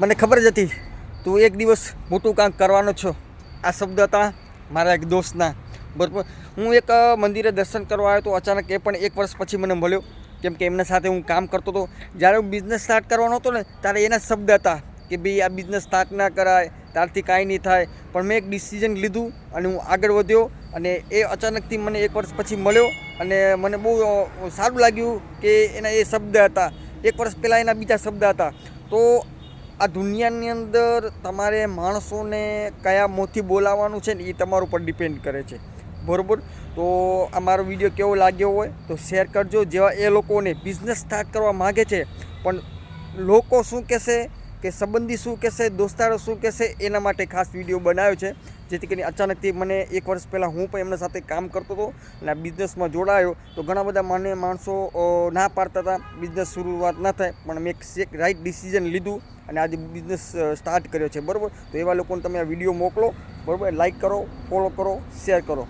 મને ખબર જ હતી તું એક દિવસ મોટું કામ કરવાનો છો. આ શબ્દ હતા મારા એક દોસ્તના. બરાબર, હું એક મંદિરે દર્શન કરવા આવ્યો તો અચાનક એ પણ 1 વર્ષ પછી મને મળ્યો, કેમ કે એમના સાથે હું કામ કરતો હતો. જ્યારે હું બિઝનેસ સ્ટાર્ટ કરવાનો હતો ને ત્યારે એના શબ્દ હતા કે ભાઈ આ બિઝનેસ સ્ટાર્ટ ના કરાય, તારથી કાંઈ નહીં થાય. પણ મેં એક ડિસિઝન લીધું અને હું આગળ વધ્યો અને એ અચાનકથી મને 1 વર્ષ પછી મળ્યો અને મને બહુ સારું લાગ્યું કે એના એ શબ્દ હતા. 1 વર્ષ પહેલાં એના બીજા શબ્દ હતા. તો આ દુનિયાની અંદર તમારે માણસોને કયા મોંથી બોલાવવાનું છે ને એ તમારા ઉપર ડિપેન્ડ કરે છે. બરાબર, તો આ મારો વિડીયો કેવો લાગ્યો હોય તો શેર કરજો. જેવા એ લોકોને બિઝનેસ સ્ટાર્ટ કરવા માગે છે પણ લોકો શું કહેશે કે સંબંધી શું કહેશે, દોસ્તારો શું કહેશે, એના માટે ખાસ વિડીયો બનાવ્યો છે. જેથી કરીને અચાનકથી મને 1 વર્ષ પહેલાં હું પણ એમના સાથે કામ કરતો હતો અને આ બિઝનેસમાં જોડાયો તો ઘણા બધા માણસો ના પાડતા હતા બિઝનેસ શરૂઆત ના થાય, પણ મેં એક રાઈટ ડિસિઝન લીધું અને આજે બિઝનેસ સ્ટાર્ટ કર્યો છે. બરાબર, તો એવા લોકોને તમે આ વિડીયો મોકલો. બરાબર, લાઈક કરો, ફોલો કરો, શેર કરો.